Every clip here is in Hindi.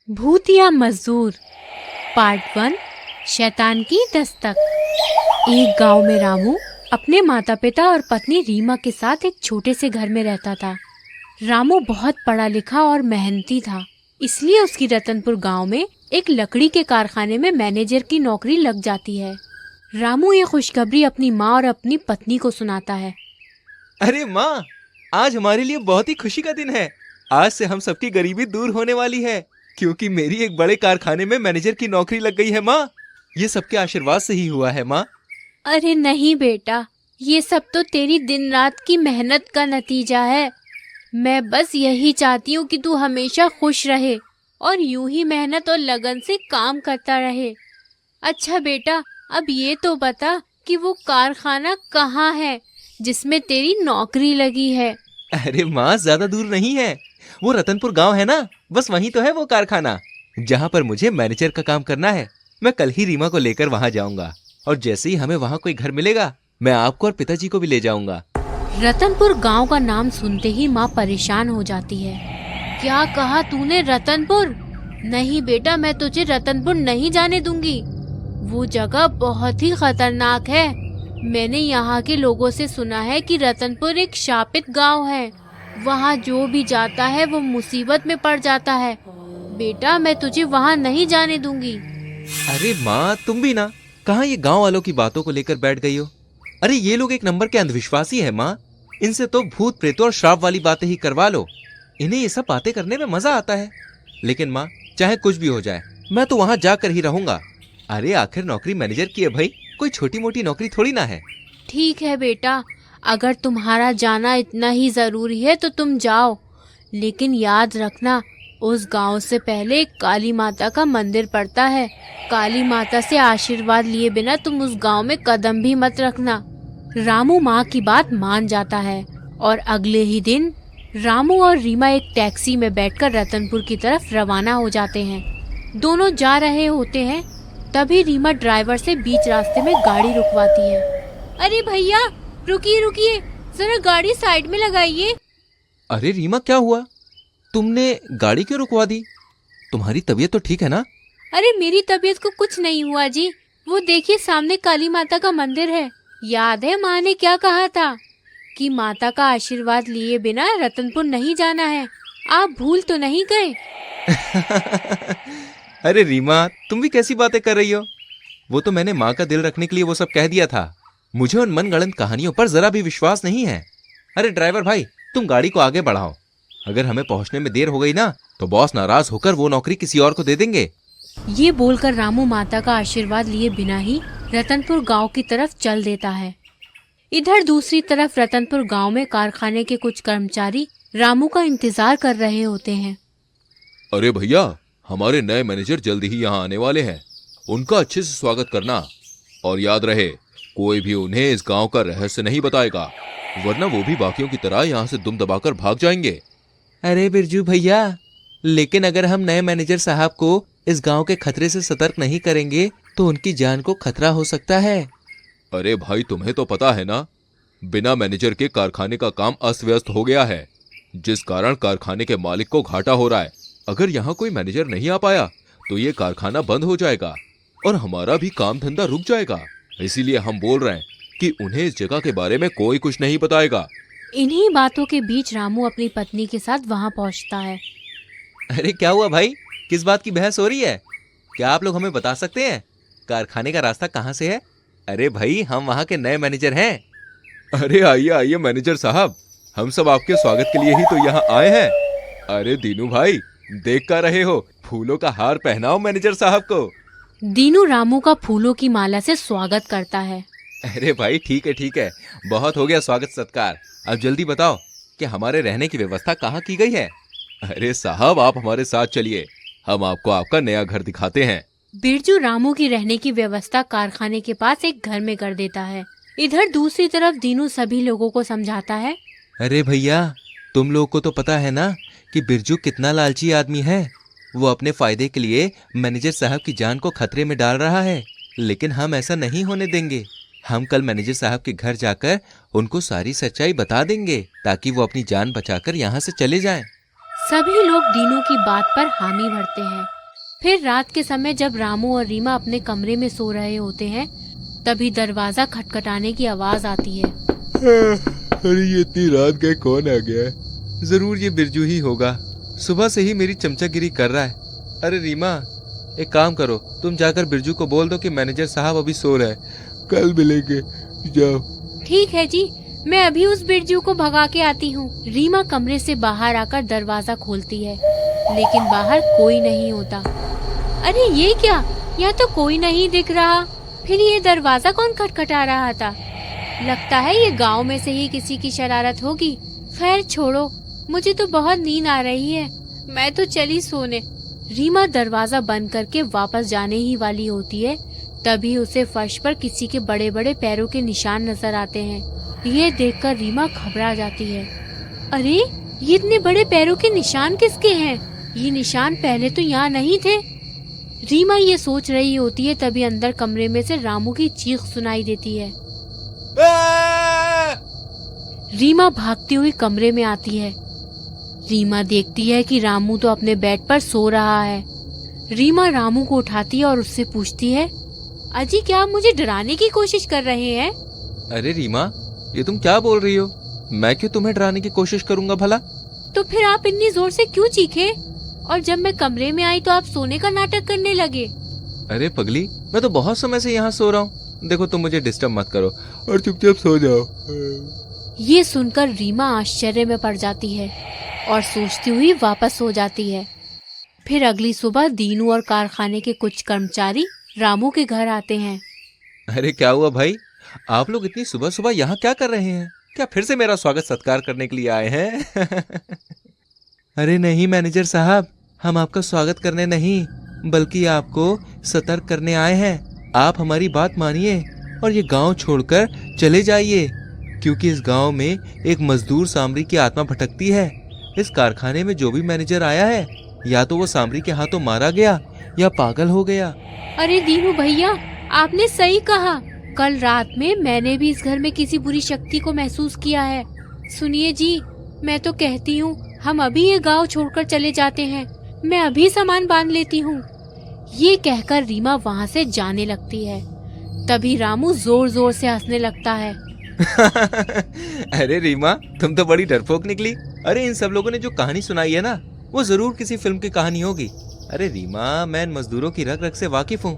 भूतिया मजदूर पार्ट 1 शैतान की दस्तक। एक गांव में रामू अपने माता पिता और पत्नी रीमा के साथ एक छोटे से घर में रहता था। रामू बहुत पढ़ा लिखा और मेहनती था, इसलिए उसकी रतनपुर गांव में एक लकड़ी के कारखाने में मैनेजर की नौकरी लग जाती है। रामू ये खुशखबरी अपनी माँ और अपनी पत्नी को सुनाता है। अरे माँ, आज हमारे लिए बहुत ही खुशी का दिन है। आज से हम सबकी गरीबी दूर होने वाली है, क्योंकि मेरी एक बड़े कारखाने में मैनेजर की नौकरी लग गई है माँ। ये सबके आशीर्वाद से ही हुआ है माँ। अरे नहीं बेटा, ये सब तो तेरी दिन रात की मेहनत का नतीजा है। मैं बस यही चाहती हूँ कि तू हमेशा खुश रहे और यूं ही मेहनत और लगन से काम करता रहे। अच्छा बेटा, अब ये तो बता कि वो कारखाना कहाँ है जिसमें तेरी नौकरी लगी है? अरे माँ, ज्यादा दूर नहीं है। वो रतनपुर गांव है ना, बस वहीं तो है वो कारखाना जहाँ पर मुझे मैनेजर का काम करना है। मैं कल ही रीमा को लेकर वहाँ जाऊंगा और जैसे ही हमें वहाँ कोई घर मिलेगा, मैं आपको और पिताजी को भी ले जाऊंगा। रतनपुर गांव का नाम सुनते ही माँ परेशान हो जाती है। क्या कहा तूने, रतनपुर? नहीं बेटा, मैं तुझे रतनपुर नहीं जाने दूंगी। वो जगह बहुत ही खतरनाक है। मैंने यहाँ के लोगों से सुना है कि रतनपुर एक शापित गांव है। वहाँ जो भी जाता है वो मुसीबत में पड़ जाता है। बेटा, मैं तुझे वहाँ नहीं जाने दूंगी। अरे माँ, तुम भी ना कहाँ ये गांव वालों की बातों को लेकर बैठ गई हो? अरे ये लोग एक नंबर के अंधविश्वासी है माँ। इनसे तो भूत प्रेतों और श्राप वाली बातें ही करवा लो। इन्हें ये सब बातें करने में मजा आता है। लेकिन माँ, चाहे कुछ भी हो जाए, मैं तो वहाँ जाकर ही रहूंगा। अरे आखिर नौकरी मैनेजर की है भाई, कोई छोटी मोटी नौकरी थोड़ी ना है। ठीक है बेटा, अगर तुम्हारा जाना इतना ही जरूरी है तो तुम जाओ, लेकिन याद रखना उस गांव से पहले एक काली माता का मंदिर पड़ता है। काली माता से आशीर्वाद लिए बिना तुम उस गांव में कदम भी मत रखना। रामू माँ की बात मान जाता है और अगले ही दिन रामू और रीमा एक टैक्सी में बैठकर रतनपुर की तरफ रवाना हो जाते हैं। दोनों जा रहे होते हैं, तभी रीमा ड्राइवर से बीच रास्ते में गाड़ी रुकवाती है। अरे भैया, रुकिए रुकिए, जरा गाड़ी साइड में लगाइए। अरे रीमा, क्या हुआ? तुमने गाड़ी क्यों रुकवा दी? तुम्हारी तबीयत तो ठीक है ना? अरे मेरी तबीयत को कुछ नहीं हुआ जी। वो देखिए, सामने काली माता का मंदिर है। याद है माँ ने क्या कहा था कि माता का आशीर्वाद लिए बिना रतनपुर नहीं जाना है। आप भूल तो नहीं गए? अरे रीमा, तुम भी कैसी बातें कर रही हो? वो तो मैंने माँ का दिल रखने के लिए वो सब कह दिया था। मुझे उन मनगढ़ंत कहानियों पर जरा भी विश्वास नहीं है। अरे ड्राइवर भाई, तुम गाड़ी को आगे बढ़ाओ। अगर हमें पहुंचने में देर हो गई ना, तो बॉस नाराज होकर वो नौकरी किसी और को दे देंगे। ये बोलकर रामू माता का आशीर्वाद लिए बिना ही रतनपुर गांव की तरफ चल देता है। इधर दूसरी तरफ रतनपुर गांव में कारखाने के कुछ कर्मचारी रामू का इंतजार कर रहे होते हैं। अरे भैया, हमारे नए मैनेजर जल्दी ही यहाँ आने वाले हैं। उनका अच्छे से स्वागत करना, और याद रहे कोई भी उन्हें इस गांव का रहस्य नहीं बताएगा, वरना वो भी बाकियों की तरह यहाँ से दुम दबाकर भाग जाएंगे। अरे बिरजू भैया, लेकिन अगर हम नए मैनेजर साहब को इस गांव के खतरे से सतर्क नहीं करेंगे तो उनकी जान को खतरा हो सकता है। अरे भाई, तुम्हें तो पता है ना, बिना मैनेजर के कारखाने का काम अस्त व्यस्त हो गया है, जिस कारण कारखाने के मालिक को घाटा हो रहा है। अगर यहाँ कोई मैनेजर नहीं आ पाया तो ये कारखाना बंद हो जाएगा और हमारा भी काम धंधा रुक जाएगा। इसीलिए हम बोल रहे हैं कि उन्हें इस जगह के बारे में कोई कुछ नहीं बताएगा। इन्हीं बातों के बीच रामू अपनी पत्नी के साथ वहां पहुंचता है। अरे क्या हुआ भाई, किस बात की बहस हो रही है? क्या आप लोग हमें बता सकते हैं कारखाने का रास्ता कहाँ से है? अरे भाई, हम वहाँ के नए मैनेजर हैं। अरे आइए आइए मैनेजर साहब, हम सब आपके स्वागत के लिए ही तो यहाँ आए हैं। अरे दीनू भाई, देख कर रहे हो, फूलों का हार पहनाओ मैनेजर साहब को। दीनू रामू का फूलों की माला से स्वागत करता है। अरे भाई, ठीक है, बहुत हो गया स्वागत सत्कार। अब जल्दी बताओ कि हमारे रहने की व्यवस्था कहाँ की गई है? अरे साहब, आप हमारे साथ चलिए, हम आपको आपका नया घर दिखाते हैं। बिरजू रामू की रहने की व्यवस्था कारखाने के पास एक घर में कर देता है। इधर दूसरी तरफ दीनू सभी लोगों को समझाता है। अरे भैया, तुम लोग को तो पता है ना कि बिरजू कितना लालची आदमी है। वो अपने फायदे के लिए मैनेजर साहब की जान को खतरे में डाल रहा है, लेकिन हम ऐसा नहीं होने देंगे। हम कल मैनेजर साहब के घर जाकर उनको सारी सच्चाई बता देंगे ताकि वो अपनी जान बचाकर यहाँ से चले जाएं। सभी लोग दीनू की बात पर हामी भरते हैं। फिर रात के समय जब रामू और रीमा अपने कमरे में सो रहे होते हैं, तभी दरवाजा खटखटाने की आवाज आती है। अरे ये इतनी रात गए कौन आ गया है? जरूर ये बिरजू ही होगा, सुबह से ही मेरी चमचागिरी कर रहा है। अरे रीमा, एक काम करो, तुम जाकर बिरजू को बोल दो कि मैनेजर साहब अभी सो रहे हैं, कल मिलेंगे, जाओ। ठीक है जी, मैं अभी उस बिरजू को भगा के आती हूँ। रीमा कमरे से बाहर आकर दरवाजा खोलती है, लेकिन बाहर कोई नहीं होता। अरे ये क्या, यहाँ तो कोई नहीं दिख रहा। फिर ये दरवाजा कौन खटखटा रहा था? लगता है ये गांव में से ही किसी की शरारत होगी। खैर छोड़ो, मुझे तो बहुत नींद आ रही है, मैं तो चली सोने। रीमा दरवाजा बंद करके वापस जाने ही वाली होती है, तभी उसे फर्श पर किसी के बड़े बड़े पैरों के निशान नजर आते हैं। ये देखकर रीमा घबरा जाती है। अरे ये इतने बड़े पैरों के निशान किसके हैं? ये निशान पहले तो यहाँ नहीं थे। रीमा ये सोच रही होती है, तभी अंदर कमरे में से रामू की चीख सुनाई देती है। रीमा भागती हुई कमरे में आती है। रीमा देखती है कि रामू तो अपने बेड पर सो रहा है। रीमा रामू को उठाती है और उससे पूछती है, अजी क्या आप मुझे डराने की कोशिश कर रहे हैं? अरे रीमा, ये तुम क्या बोल रही हो? मैं क्यों तुम्हें डराने की कोशिश करूंगा भला? तो फिर आप इतनी जोर से क्यों चीखे? और जब मैं कमरे में आई तो आप सोने का नाटक करने लगे। अरे पगली, मैं तो बहुत समय से यहाँ सो रहा हूँ। देखो तुम मुझे डिस्टर्ब मत करो और चुपचाप सो जाओ। ये सुनकर रीमा आश्चर्य में पड़ जाती है और सोचती हुई वापस सो जाती है। फिर अगली सुबह दीनू और कारखाने के कुछ कर्मचारी रामू के घर आते हैं। अरे क्या हुआ भाई, आप लोग इतनी सुबह सुबह यहाँ क्या कर रहे हैं? क्या फिर से मेरा स्वागत सत्कार करने के लिए आए हैं? अरे नहीं मैनेजर साहब, हम आपका स्वागत करने नहीं बल्कि आपको सतर्क करने आए हैं। आप हमारी बात मानिए और ये गांव छोड़कर चले जाइए, क्योंकि इस गांव में एक मजदूर सामरी की आत्मा भटकती है। इस कारखाने में जो भी मैनेजर आया है, या तो वो सामरी के हाथों मारा गया या पागल हो गया। अरे दीनू भैया, आपने सही कहा। कल रात में मैंने भी इस घर में किसी बुरी शक्ति को महसूस किया है। सुनिए जी, मैं तो कहती हूँ हम अभी ये गांव छोड़कर चले जाते हैं। मैं अभी सामान बांध लेती हूँ। ये कहकर रीमा वहाँ से जाने लगती है। तभी रामू जोर जोर से हंसने लगता है। अरे रीमा, तुम तो बड़ी डरपोक निकली। अरे इन सब लोगों ने जो कहानी सुनाई है ना, वो जरूर किसी फिल्म की कहानी होगी। अरे रीमा, मैं इन मजदूरों की रग रग से वाकिफ हूँ।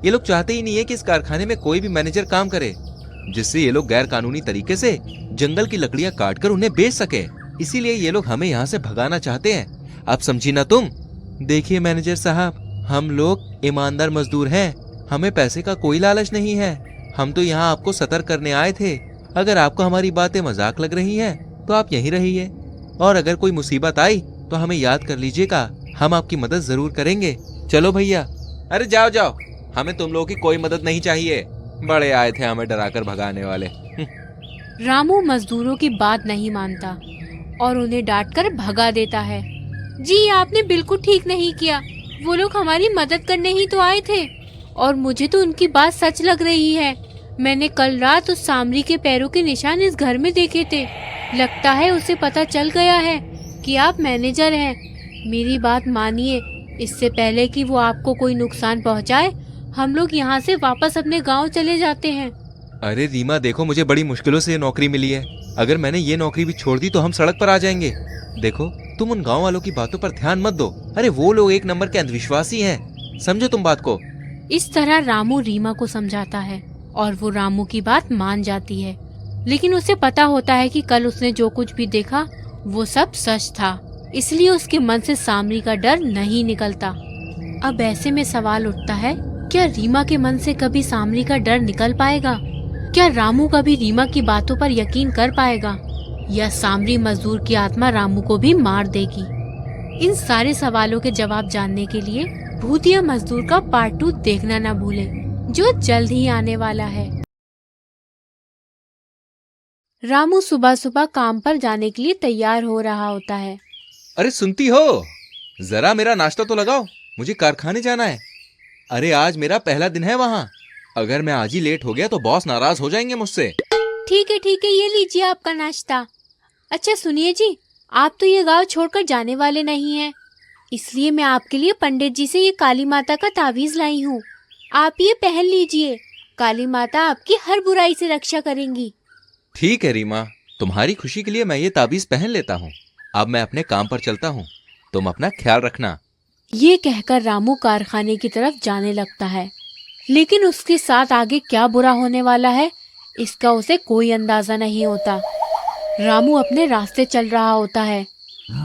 ये लोग चाहते ही नहीं है कि इस कारखाने में कोई भी मैनेजर काम करे, जिससे ये लोग गैर कानूनी तरीके से जंगल की लकड़ियां काटकर उन्हें बेच सके। इसीलिए ये लोग हमें यहाँ से भगाना चाहते हैं। आप समझी ना तुम? देखिए मैनेजर साहब, हम लोग ईमानदार मजदूर हैं, हमें पैसे का कोई लालच नहीं है। हम तो यहाँ आपको सतर्क करने आए थे। अगर आपको हमारी बातें मजाक लग रही हैं, तो आप यहीं रहिए, और अगर कोई मुसीबत आई तो हमें याद कर लीजिएगा, हम आपकी मदद जरूर करेंगे। चलो भैया। अरे जाओ जाओ, हमें तुम लोगों की कोई मदद नहीं चाहिए। बड़े आए थे हमें डराकर भगाने वाले। रामू मजदूरों की बात नहीं मानता और उन्हें डांटकर भगा देता है। जी आपने बिल्कुल ठीक नहीं किया, वो लोग हमारी मदद करने ही तो आए थे, और मुझे तो उनकी बात सच लग रही है। मैंने कल रात उस सामरी के पैरों के निशान इस घर में देखे थे। लगता है उसे पता चल गया है कि आप मैनेजर हैं। मेरी बात मानिए, इससे पहले कि वो आपको कोई नुकसान पहुंचाए, हम लोग यहाँ से वापस अपने गांव चले जाते हैं। अरे रीमा देखो, मुझे बड़ी मुश्किलों से ये नौकरी मिली है। अगर मैंने ये नौकरी भी छोड़ दी तो हम सड़क पर आ जाएंगे। देखो, तुम उन गांव वालों की बातों पर ध्यान मत दो। अरे वो लोग एक नंबर के अंधविश्वासी हैं, समझो तुम बात को। इस तरह रामू रीमा को समझाता है और वो रामू की बात मान जाती है। लेकिन उसे पता होता है कि कल उसने जो कुछ भी देखा वो सब सच था, इसलिए उसके मन से सामरी का डर नहीं निकलता। अब ऐसे में सवाल उठता है, क्या रीमा के मन से कभी सामरी का डर निकल पाएगा? क्या रामू कभी रीमा की बातों पर यकीन कर पाएगा, या सामरी मजदूर की आत्मा रामू को भी मार देगी? इन सारे सवालों के जवाब जानने के लिए भूतिया मजदूर का पार्ट 2 देखना ना भूलें, जो जल्द ही आने वाला है। रामू सुबह सुबह काम पर जाने के लिए तैयार हो रहा होता है। अरे सुनती हो, जरा मेरा नाश्ता तो लगाओ, मुझे कारखाने जाना है। अरे आज मेरा पहला दिन है वहाँ। अगर मैं आज ही लेट हो गया तो बॉस नाराज हो जाएंगे मुझसे। ठीक है, ये लीजिए आपका नाश्ता। अच्छा सुनिए जी, आप तो ये गांव छोड़कर जाने वाले नहीं हैं, इसलिए मैं आपके लिए पंडित जी से ये काली माता का ताबीज लाई हूँ। आप ये पहन लीजिए, काली माता आपकी हर बुराई से रक्षा करेंगी। ठीक है रीमा, तुम्हारी खुशी के लिए मैं ये ताबीज पहन लेता हूँ। अब मैं अपने काम पर चलता हूँ, तुम अपना ख्याल रखना। ये कहकर रामू कारखाने की तरफ जाने लगता है, लेकिन उसके साथ आगे क्या बुरा होने वाला है इसका उसे कोई अंदाजा नहीं होता। रामू अपने रास्ते चल रहा होता है,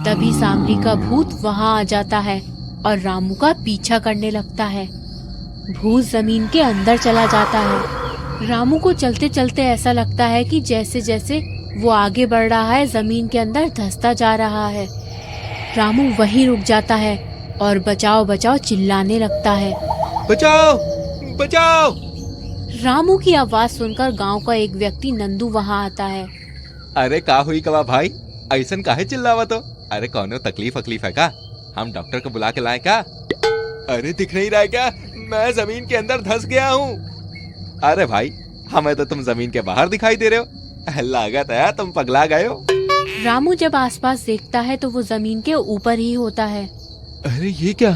तभी सामरी का भूत वहां आ जाता है और रामू का पीछा करने लगता है। भूत जमीन के अंदर चला जाता है। रामू को चलते चलते ऐसा लगता है कि जैसे जैसे वो आगे बढ़ रहा है जमीन के अंदर धंसता जा रहा है। रामू वहीं रुक जाता है और बचाओ बचाओ चिल्लाने लगता है। बचाओ बचाओ। रामू की आवाज सुनकर गांव का एक व्यक्ति नंदू वहां आता है। अरे का हुई कवा भाई, ऐसन काहे चिल्लावा तो? अरे कौनो तकलीफ है का? हम डॉक्टर को बुला के लाए का? अरे दिख नहीं रहा है क्या? मैं जमीन के अंदर धंस गया हूँ। अरे भाई, हमें तो तुम जमीन के बाहर दिखाई दे रहे हो। लागत है तुम पगला गए हो। रामू जब आसपास देखता है तो वो जमीन के ऊपर ही होता है। अरे ये क्या?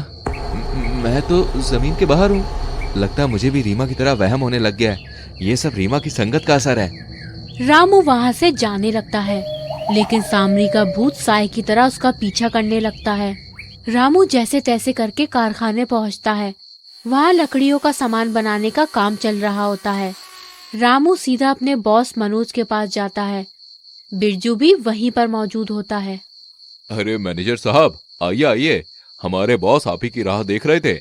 मैं तो जमीन के बाहर हूँ। लगता है मुझे भी रीमा की तरह वहम होने लग गया है। ये सब रीमा की संगत का असर है। रामू वहाँ से जाने लगता है, लेकिन सामरी का भूत साए की तरह उसका पीछा करने लगता है। रामू जैसे तैसे करके कारखाने पहुँचता है। वहाँ लकड़ियों का सामान बनाने का काम चल रहा होता है। रामू सीधा अपने बॉस मनोज के पास जाता है। बिरजू भी वहीं पर मौजूद होता है। अरे मैनेजर साहब, आइए आइए, हमारे बॉस आप ही की राह देख रहे थे।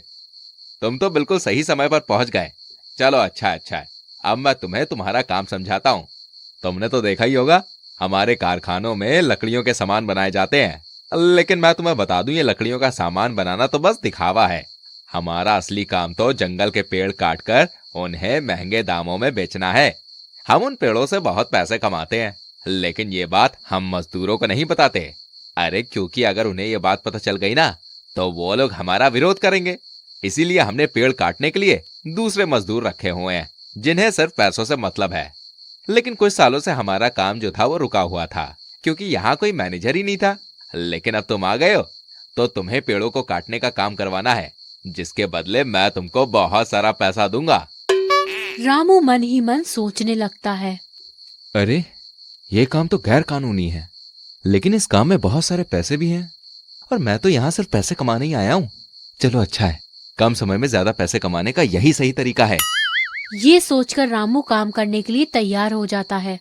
तुम तो बिल्कुल सही समय पर पहुंच गए। चलो अच्छा है। अब मैं तुम्हें तुम्हारा काम समझाता हूँ। तुमने तो देखा ही होगा, हमारे कारखानों में लकड़ियों के सामान बनाए जाते हैं। लेकिन मैं तुम्हें बता दूं, ये लकड़ियों का सामान बनाना तो बस दिखावा है। हमारा असली काम तो जंगल के पेड़ काटकर उन्हें महंगे दामों में बेचना है। हम उन पेड़ों से बहुत पैसे कमाते हैं, लेकिन ये बात हम मजदूरों को नहीं बताते। अरे क्योंकि अगर उन्हें ये बात पता चल गई ना, तो वो लोग हमारा विरोध करेंगे। इसीलिए हमने पेड़ काटने के लिए दूसरे मजदूर रखे हुए हैं, जिन्हें सिर्फ पैसों से मतलब है। लेकिन कुछ सालों से हमारा काम जो था वो रुका हुआ था, क्योंकि यहाँ कोई मैनेजर ही नहीं था। लेकिन अब तुम आ गए हो, तो तुम्हें पेड़ों को काटने का काम करवाना है, जिसके बदले मैं तुमको बहुत सारा पैसा दूंगा। रामू मन ही मन सोचने लगता है, अरे ये काम तो गैर कानूनी है, लेकिन इस काम में बहुत सारे पैसे भी हैं, और मैं तो यहाँ सिर्फ पैसे कमाने ही आया हूँ। चलो अच्छा है, कम समय में ज्यादा पैसे कमाने का यही सही तरीका है। ये सोचकर रामू काम करने के लिए तैयार हो जाता है।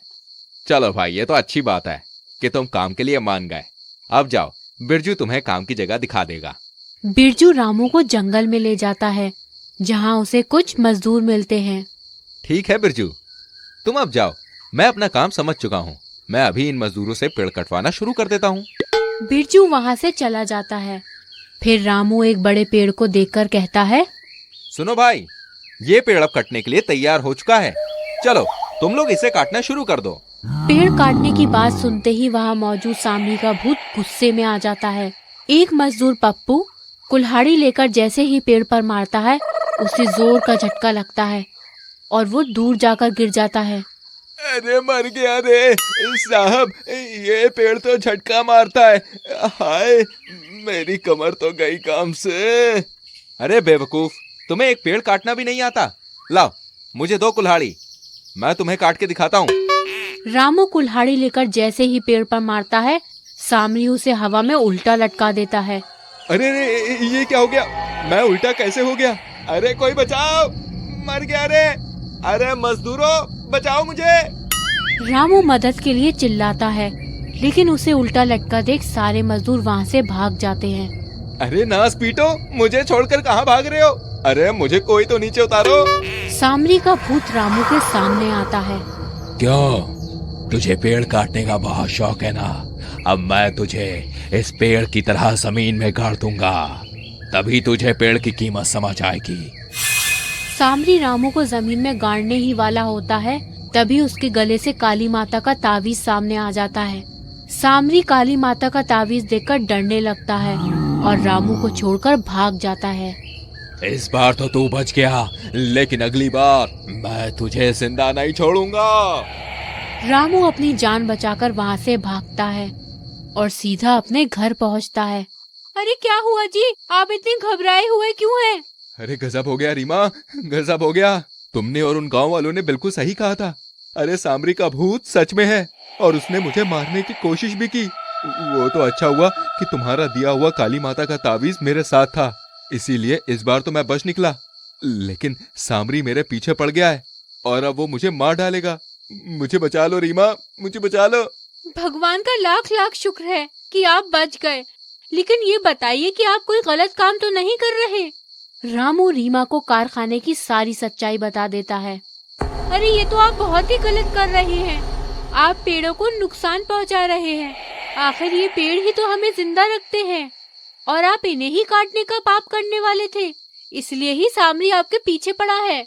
चलो भाई, ये तो अच्छी बात है कि तुम काम के लिए मान गए। अब जाओ, बिरजू तुम्हें काम की जगह दिखा देगा। बिरजू रामू को जंगल में ले जाता है, जहाँ उसे कुछ मजदूर मिलते हैं। ठीक है बिरजू, तुम अब जाओ, मैं अपना काम समझ चुका हूँ। मैं अभी इन मजदूरों से पेड़ कटवाना शुरू कर देता हूँ। बिरजू वहाँ से चला जाता है। फिर रामू एक बड़े पेड़ को देखकर कहता है, सुनो भाई, ये पेड़ अब कटने के लिए तैयार हो चुका है। चलो तुम लोग इसे काटना शुरू कर दो। पेड़ काटने की बात सुनते ही वहाँ मौजूद सामरी का भूत गुस्से में आ जाता है। एक मजदूर पप्पू कुल्हाड़ी लेकर जैसे ही पेड़ पर मारता है, उसे जोर का झटका लगता है और वो दूर जाकर गिर जाता है। अरे मर गया रे साहब, ये पेड़ तो झटका मारता है। हाय, मेरी कमर तो गई काम से। अरे बेवकूफ, तुम्हें एक पेड़ काटना भी नहीं आता? लाओ मुझे दो कुल्हाड़ी, मैं तुम्हें काट के दिखाता हूँ। रामू कुल्हाड़ी लेकर जैसे ही पेड़ पर मारता है, सामरी उसे हवा में उल्टा लटका देता है। अरे रे, ये क्या हो गया? मैं उल्टा कैसे हो गया? अरे कोई बचाओ, मर गया रे। अरे मजदूरों बचाओ मुझे। रामू मदद के लिए चिल्लाता है, लेकिन उसे उल्टा लटका देख सारे मजदूर वहाँ से भाग जाते हैं। अरे नास पीटो, मुझे छोड़कर कहाँ भाग रहे हो? अरे मुझे कोई तो नीचे उतारो। सामरी का भूत रामू के सामने आता है। क्यों, तुझे पेड़ काटने का बहुत शौक है ना? अब मैं तुझे इस पेड़ की तरह जमीन में गाड़ दूंगा, तभी तुझे पेड़ की कीमत समझ आएगी। सामरी रामू को जमीन में गाड़ने ही वाला होता है, तभी उसके गले से काली माता का तावीज सामने आ जाता है। सामरी काली माता का तावीज देखकर डरने लगता है और रामू को छोड़कर भाग जाता है। इस बार तो तू बच गया, लेकिन अगली बार मैं तुझे जिंदा नहीं छोड़ूंगा। रामू अपनी जान बचाकर वहाँ से भागता है। और सीधा अपने घर पहुंचता है। अरे क्या हुआ जी, आप इतने घबराए हुए क्यों हैं? अरे गजब हो गया रीमा, गजब हो गया। तुमने और उन गांव वालों ने बिल्कुल सही कहा था। अरे सामरी का भूत सच में है और उसने मुझे मारने की कोशिश भी की। वो तो अच्छा हुआ कि तुम्हारा दिया हुआ काली माता का तावीज मेरे साथ था, इसीलिए इस बार तो मैं बच निकला। लेकिन सामरी मेरे पीछे पड़ गया है और अब वो मुझे मार डालेगा। मुझे बचा लो रीमा, मुझे बचा लो। भगवान का लाख लाख शुक्र है कि आप बच गए, लेकिन ये बताइए कि आप कोई गलत काम तो नहीं कर रहे? रामू रीमा को कारखाने की सारी सच्चाई बता देता है। अरे ये तो आप बहुत ही गलत कर रहे हैं। आप पेड़ों को नुकसान पहुंचा रहे हैं। आखिर ये पेड़ ही तो हमें जिंदा रखते हैं और आप इन्हें ही काटने का पाप करने वाले थे, इसलिए ही सामरी आपके पीछे पड़ा है।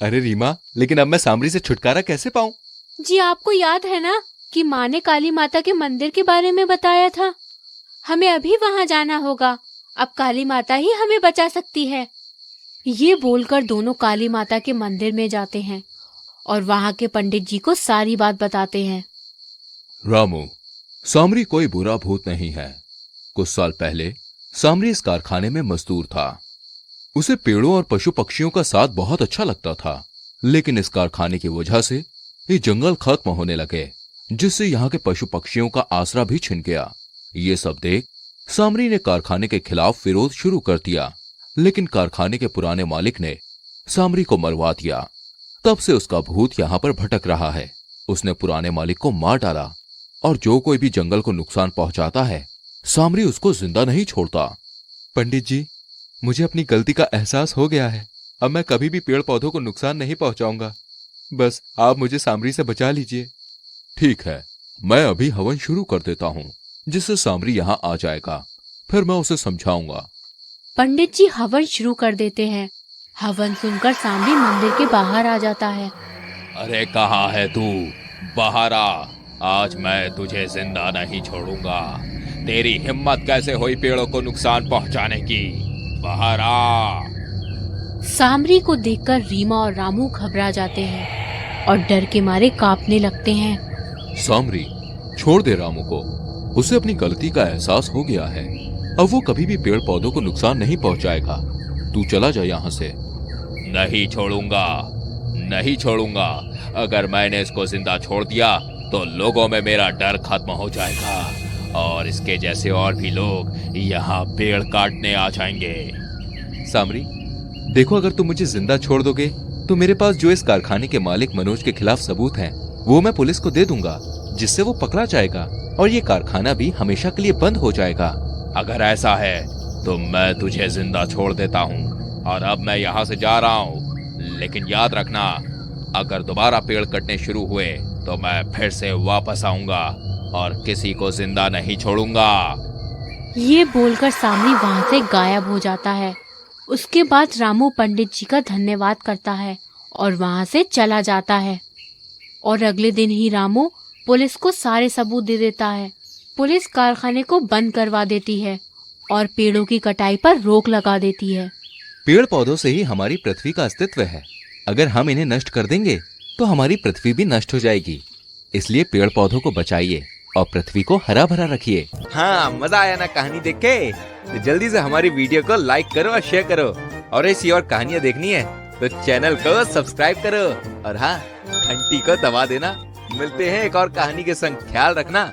अरे रीमा, लेकिन अब मैं सामरी से छुटकारा कैसे पाऊं? जी आपको याद है ना कि माँ ने काली माता के मंदिर के बारे में बताया था। हमें अभी वहाँ जाना होगा। अब काली माता ही हमें बचा सकती है। ये बोलकर दोनों काली माता के मंदिर में जाते हैं और वहाँ के पंडित जी को सारी बात बताते हैं। रामू, सामरी कोई बुरा भूत नहीं है। कुछ साल पहले सामरी इस कारखाने में मजदूर था। उसे पेड़ों और पशु पक्षियों का साथ बहुत अच्छा लगता था, लेकिन इस कारखाने की वजह से ये जंगल खत्म होने लगे, जिससे यहाँ के पशु पक्षियों का आसरा भी छिन गया। ये सब देख सामरी ने कारखाने के खिलाफ विरोध शुरू कर दिया, लेकिन कारखाने के पुराने मालिक ने सामरी को मरवा दिया। तब से उसका भूत यहाँ पर भटक रहा है। उसने पुराने मालिक को मार डाला और जो कोई भी जंगल को नुकसान पहुंचाता है, सामरी उसको जिंदा नहीं छोड़ता। पंडित जी, मुझे अपनी गलती का एहसास हो गया है। अब मैं कभी भी पेड़ पौधों को नुकसान नहीं पहुंचाऊंगा। बस आप मुझे सामरी से बचा लीजिए। ठीक है, मैं अभी हवन शुरू कर देता हूँ, जिससे सामरी यहाँ आ जाएगा। फिर मैं उसे समझाऊंगा। पंडित जी हवन शुरू कर देते हैं। हवन सुनकर सामरी मंदिर के बाहर आ जाता है। अरे कहाँ है तू? बाहर आ, आज मैं तुझे जिंदा नहीं छोड़ूंगा। तेरी हिम्मत कैसे हुई पेड़ों को नुकसान पहुंचाने की? बाहर आ। सामरी को देखकर रीमा और रामू घबरा जाते हैं और डर के मारे कांपने लगते हैं। सामरी, छोड़ दे रामू को। उसे अपनी गलती का एहसास हो गया है। अब वो कभी भी पेड़ पौधों को नुकसान नहीं पहुंचाएगा। तू चला जा यहाँ से। नहीं छोड़ूंगा, नहीं छोड़ूंगा। अगर मैंने इसको जिंदा छोड़ दिया तो लोगों में मेरा डर खत्म हो जाएगा और इसके जैसे और भी लोग यहाँ पेड़ काटने आ जाएंगे। सामरी, देखो, अगर तुम मुझे जिंदा छोड़ दोगे तो मेरे पास जो इस कारखाने के मालिक मनोज के खिलाफ सबूत हैं, वो मैं पुलिस को दे दूंगा, जिससे वो पकड़ा जाएगा और ये कारखाना भी हमेशा के लिए बंद हो जाएगा। अगर ऐसा है तो मैं तुझे जिंदा छोड़ देता हूँ और अब मैं यहाँ से जा रहा हूँ। लेकिन याद रखना, अगर दोबारा पेड़ कटने शुरू हुए तो मैं फिर से वापस आऊंगा और किसी को जिंदा नहीं छोड़ूंगा। ये बोलकर सामरी वहाँ से गायब हो जाता है। उसके बाद रामू पंडित जी का धन्यवाद करता है और वहाँ से चला जाता है। और अगले दिन ही रामू पुलिस को सारे सबूत दे देता है। पुलिस कारखाने को बंद करवा देती है और पेड़ों की कटाई पर रोक लगा देती है। पेड़ पौधों से ही हमारी पृथ्वी का अस्तित्व है। अगर हम इन्हें नष्ट कर देंगे तो हमारी पृथ्वी भी नष्ट हो जाएगी। इसलिए पेड़ पौधों को बचाइए और पृथ्वी को हरा भरा रखिए। हाँ, मजा आया ना कहानी देख के? तो जल्दी से हमारी वीडियो को लाइक करो और शेयर करो। और ऐसी और कहानियाँ देखनी है तो चैनल को सब्सक्राइब करो और हाँ, घंटी को दबा देना। मिलते हैं एक और कहानी के संग। ख्याल रखना।